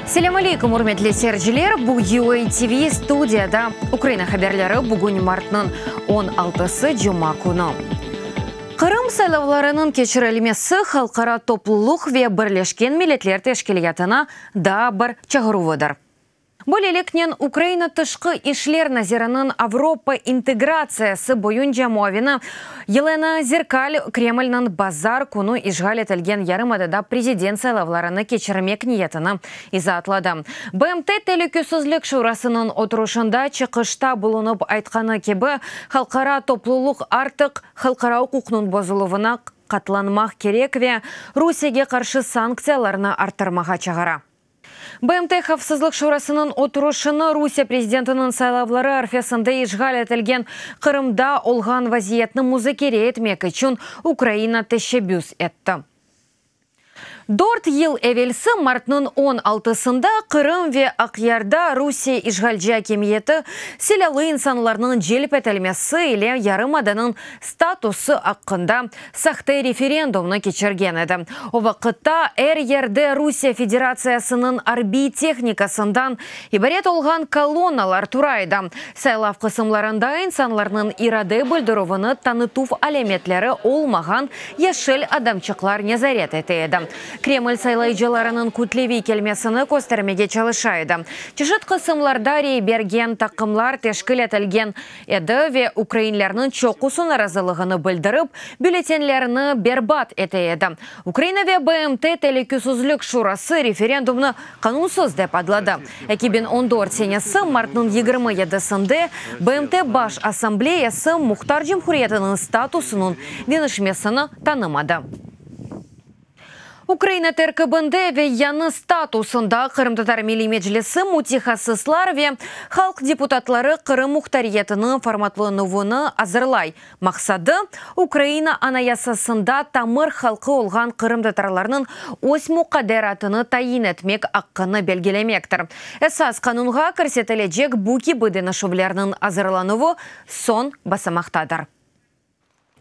Selam aleykum, hurmetli seyirciler. Bu UA TV studiyada Ukrayna haberleri bugün Mart'ın 16'sı Cuma günü. Kırım saylavlarının keçirilmesi halkara topluluk ve Birleşken Milletler Teşkilatı'na da bir çağrıvıdır. Böylelikle Ukrayna Tışkı İşler Nazirinin Avrupa integratsiyası boyunca muavini Yelena Zerkal Kreml'nin bazar konu işgal etilgen yarımadada prezident saylavlarını geçirmek niyetini izatladı. BMT Tehlikesizlik Şurası'nın oturuşunda çıkışta bulunup aytkanı gibi halkara topluluk artık halkara hukukun bozuluvuna katlanmak gerek ve Rusya'ya karşı sanksiyalarını artırmağa çağıra. BMT Xavfsızlık Şurası'nın oturuşunu Rusya prezidentinin saylavları arfasında işgal etilgen Kırım'da olğan vaziyetini muzakere etmek için Ukrayna teşebbüs etti. 4 yıl evvelsi Mart'ın 16'sında Kırım ve Akyar'da Rusya işgalci hakimiyeti silahlı insanların celp etilmesi ile yarımadanın statusu hakkında sahte referandumunu geçirgen edi. O vakitte her yerde Rusya Federasyası'nın harbi teknikasından ibaret olğan kolonnalar turaydı. Saylav kısımlarında insanların irade bildiruvini tanıtuf alametleri olmagan yeşil adamçıklar nezaret etiydi. Kreml saylayıcılarının kütlevi kelmesini göstermeye çalışaydı. Çeşit kısımlarda bergen takımlar teşkil etilgen edi ve Ukraynalıların çokusun narazılığını bildirip bültenlerini berbat etiydi. Ukrayna ve BMT Tehlikesizlik Şurası referandumunu kanunsuz dep adladı. 2014 senesi Mart'ın 27'sinde BMT Baş Asambleyası Muhtar Cumhuriyeti'nin statusunun denişmesini tanımadı. Ukrayna terkibinde ve yanı statusunda Kırım Tatar Milli Meclisi mutaxassislar ve halk deputatları Kırım muhtariyetinin formatlanuvunu hazırlay. Maksadı Ukrayna anayasasında tamır halkı olğan Kırım Tatarlarının öz muqadderatını tayin etmek hakkını belgelemektir. Esas kanunga kirsetilejek bu gibi denişivlerinin hazırlanuvu son basamaktadır.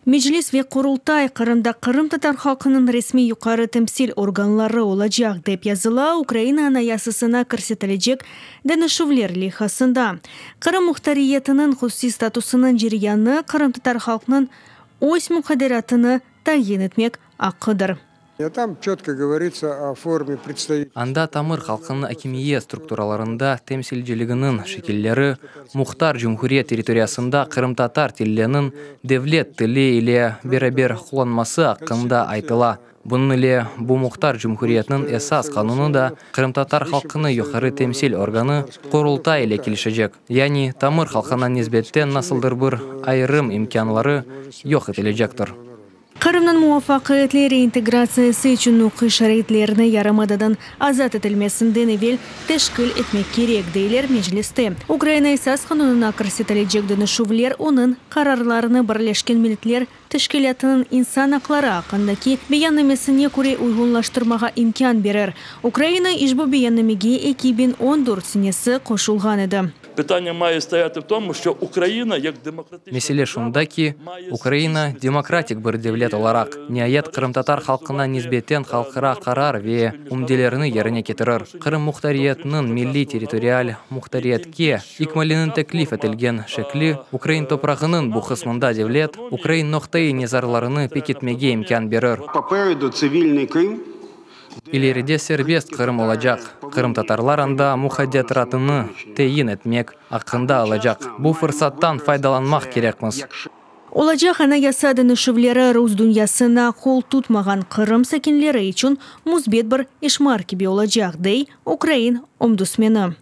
Meclis ve Kurultay Kırım'da Kırım Tatar halkının resmi yukarı temsil organları olacak dep yazıla Ukrayna anayasasına kirsetilejek denişivler lihasında. Kırım muhtariyetinin hususi statusunun jiriyanı Kırım Tatar halkının öz muqadderatını tayin etmek hakkıdır. Там четко говорится о форме представительства. Анда тамыр халқының акимие структураларында темсилчилигинин шекеллери Мухтар Жумхурия территориясында Кырым-татар тилленин девлет тили ile беребер кулланмасы хакында айтыла. Bunun ile bu Muhtar Cumhuriyetinin esas kanunu da Kırım-Tatar halkını yukarı temsil organı Kurultay ile kilişecek. Yani tamır halkına nisbetten nasıldır bir ayrım imkanları yok edilecektir. Kırım'ın muvaffakiyetli reintegrasyası için hukuki şeritlerini yarımadadan azat edilmesinden evvel teşkil etmek gerek deyler mecliste. Ukrayna esas kanununa kirsetilejek denişivler onun kararlarını Birleşken Milletler Teşkilatı'nın insan hakları hakkındaki beyannamesine göre uygunlaştırmağa imkan verir. Ukrayna iş bu beyannamege 2014 senesi koşulgan edi. Питання має стояти в тому, що Україна як демократична... Mesele şunda ki, Ukrayna demokratik bir devlet olarak nihayet Kırım-Tatar halkına nisbeten halkara karar ve umdelerini yerine getirir. Kırım muhtariyetinin milli territorial muhtariyetke ikmalinin teklif etilgen şekli, Ukrayna toprağının bu kısmında devlet, Ukrayna noktayı nezarlarını peketmege imkan verir. Попереду цивільний Крим. İleride serbest Kırım olacak. Kırım Tatarlar anda muhadderatını teyin etmek hakkında alacak. Bu fırsattan faydalanmak gerekmez. Olacak anayasa denişivleri Rus dünyasına kol tutmagan Kırım sakinleri için muzbet bir işmar gibi olacak dey Ukrayna ombudsmeni.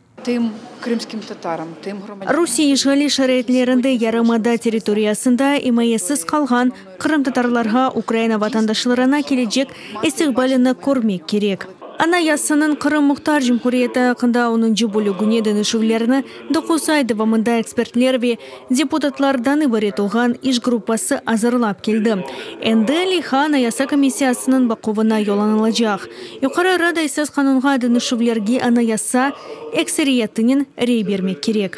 Rusya işgali şeritlerinde yarımada territoriyasında imayesiz kalgan Kırım Tatarlarga Ukrayna vatandaşlarına gelecek istikbalini görmek gerek. Anayasanın Kırım Muhtar Cumhuriyeti hakkında 10. bölügüne denişivlerini 9 ay devamında ekspertler ve deputatlardan ibaret olgan iş grupası hazırlap geldi. Endi liha Anayasa Komissiyasının bakuvuna yollanılacak. Yukarı Rada esas kanunga denişivlerge anayasa ekseriyetinin rey bermek gerek.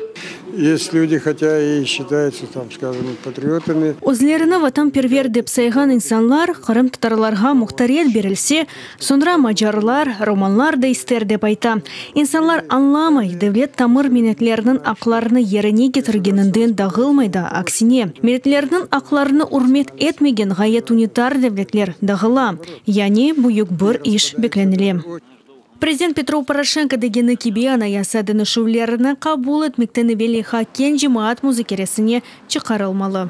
Есть люди, хотя и считаются, там, скажем, патриотами. Өзлеріне ватан первер деп сайған инсанлар Қырым татарларға мұқтариет берілсе, sonra мажарлар, романлар да істер деп айта. Инсанлар аңламай, devlet тамыр минетлерінің ақларыны еріне кетіргенінден дағылмайды, аксине. Минетлерінің ақларыны урмет етмеген ғайет унитар devletlер дағыла. Яни бұйық бір иш бекленіле. Президент Петро Порошенко дегені кебе анаясадыны шулеріні қабул етмектені велиха кен жемаат музыкересіне чықарылмалы.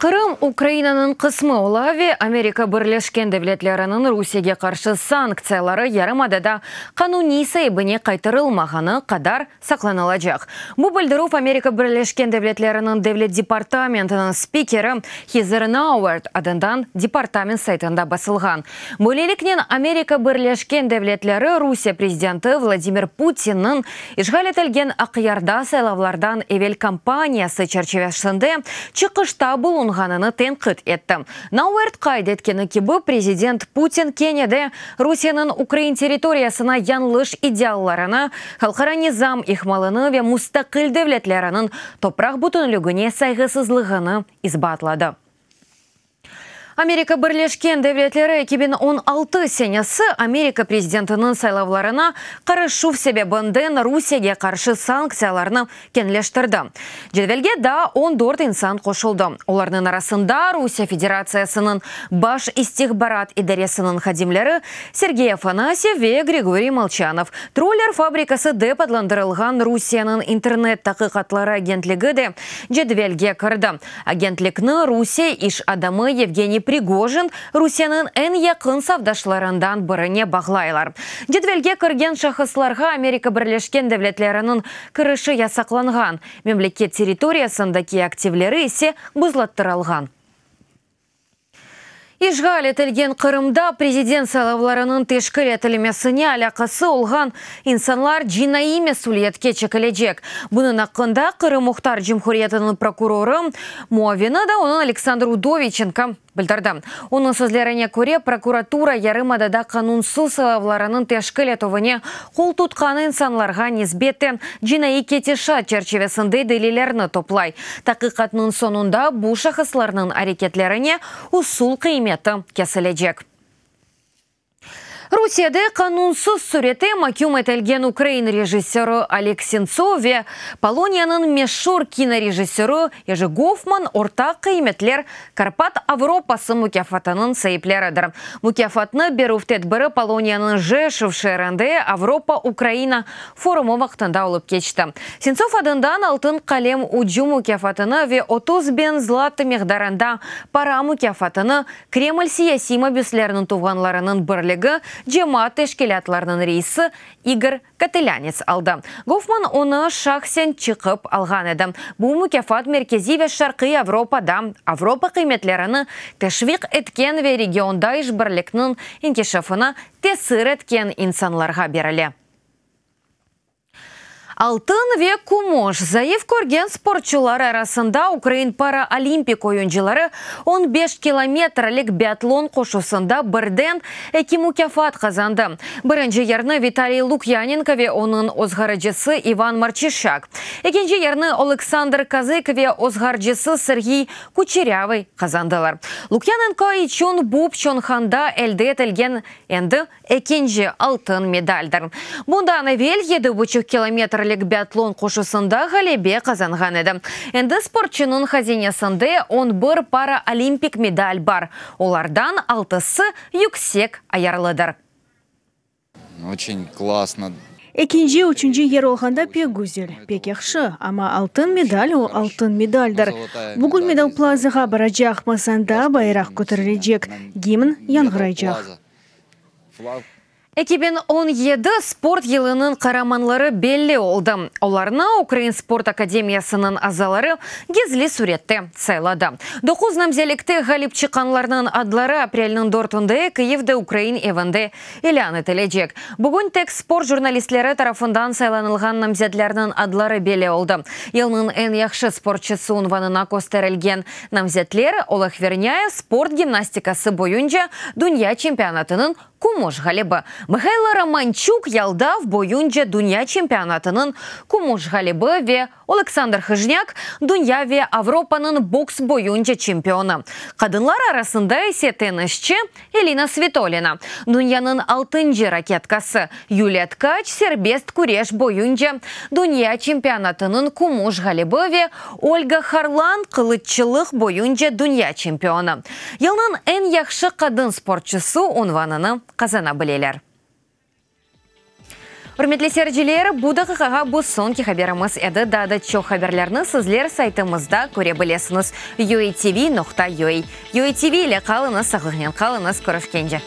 Қырым Украинаның қысмы олаве Америка Бірлешкен Девлетлерінің Русияге қаршы санкциялары ярымадада қануни сайбыне қайтырылмағаны қадар сақланылacak. Бұл білдіруф Америка Бірлешкен Девлетлерінің Девлет департаментінің спикері Хизер Науэрт адындан департамент сайтында басылған. Бөлелікнен Америка Бірлешкен Девлетлері Русия президенті Владимир Путиннің ишғал етілген ақиярда сайлавлардан эвел кампаниясы чарчевешінде чықышта бұл ғананы тенқит етті. Науэрт қайды еткені кебі президент Путин Кенеде Русияның Украин территориясына янлыш идеалларына, халқара низам ихмалыны ве мустақил девлетлерінің топрақ бүтінлігіне сайғысызлығыны избатлады. Америка Бірлешкен Девлетлері 2016 сенесі Америка президентінің сайлавларына қарышу себебінден Русияге қаршы санкцияларны кенлештірді. Жедвелге да 14 инсан қошылды. Олардың арасында Русия Федерациясының баш истихбарат идаресінің хадимлері Сергей Афанасьев ве Григорий Молчанов. Троллер фабрикасы деп адландырылған Русияның интернет тақиқатлары агентлігі де жедвелге кірді. Агентлікні Русия иш адамы Евгений Пригожин Русияның ән яқын савдашларындан біріне бағлайлар. Жедвелге кірген шахысларға Америка Бірлешкен Девлетлерінің кіріші ясақланған. Мемлекет территориясындаки активлері есе бұзлаттыралған. Ишғал етілген Қырымда президент сайлавларының тешкіл етілмесіне алақасы олған инсанлар жинайы месулиетке чекілежек. Бұның ақында Қырым Мұхтар Жумхуриятының прокуроры Муавина да оның Александр Удовиченко білдірді. Оның сөзлеріне көре прокуратура ярымадада қанунсыз сайлавларының тешкіл етуіне қол тұтқаны инсанларға низбетті жинайы кетеша черчевесінде делилеріні топлай. Тақиқатының сонында бұл шахысларының әрекетлеріне усул қиметі кесілежек. Русияда қанунсыз суреті макюм етілген Украин режиссері Олег Сенцов ве Полонияның мешур кинорежиссері Ежи Гофман ортақ қиметлер Карпат Авропасы мукафатының сайыплерідір. Мукафатны беруфтет бірі Полонияның Жешев шерінде Авропа-Украина форумы вақтында олып кечті. Сенцов адындан алтын қалем уджу мукафатыны ве 30 бен златы меғдарында пара мукафатыны Кремль сиясима бюслерінің туғанларының бірлігі Жемат тешкелатларының рейсі Игорь Кателянец алды. Гофман оны шахсен чықып алған еді. Бұл мукафат меркези ве шарқи Европада Европа қиметлеріні тешвиқ еткен ве регионда іш бірлікнің инкешафына тесір еткен инсанларға берілі. Алтын ве кумош заев көрген спортчылар арасында Украин паралимпик ойынчылары 15 километрлік биатлон қошусында бірден эки мукафат қазанды. Бірінші ерні Виталий Лукьяненко ве оның озғарыжысы Иван Марчишак. Екінші ерні Александр Казык ве озғарыжысы Сергей Кучерявый қазандылар. Лукьяненко ичун буп чонханда әлді етілген енді екінші алтын медальдар. Бұнда навел 7,5 километрлік биатлон қошысында ғалебе қазанған еді. Енді спортшының хазинесінде 11 паралимпик медаль бар. Олардан 6-сы yüksek аярлыдыр. Очень классно. Экинжи üçüncü yer olғанда пек güzel, пек яқшы, ама алтын медаль ол алтын медальдар. Бүгін медал плазаға баражақ масанда байрақ көтерілежек, гимн яңғырайжақ. 2017 спорт елінің қараманлары белли олды. Оларына Украин спорт академиясының азалары гезлі суретті сайлады. 9 намзелікті ғалип чықанларының адлары апрелінің дортынды Киевді Украин евінде елян етілежек. Бүгін тек спорт журналистлері тарафындан сайланылған намзетлерінің адлары белли олды. Елінің ән яқшы спортчысы унванына көстерілген намзетлер Олег Верняев спорт гимнастикасы бойынша дүния чемпионатының кумош ғалибі. Михайло Романчук ялда в боюнже Дуня чемпионатының кумуш галибы ве Александр Хыжняк Дуня ве Авропаның бокс боюнже чемпионы. Кадынлар арасында есе теннисчі Элина Свитолина. Дуньяның 6-нчы ракеткасы Юлия Ткач сербест күреш боюнже Дуня чемпионатының кумуш галибы ве Ольга Харлан кылыччылык боюнже Дуня чемпионы. Елның en яхшы кадын спортчысы унванını казана білелер. Үрметлі серджелер, бұды қыға бұл сонки хаберіміз әді дады чо хаберлерні сізлер сайтымызда көре білесіңіз. UATV.ua. UATV ile қалыңыз, сағылығын қалыңыз, көрішкенде.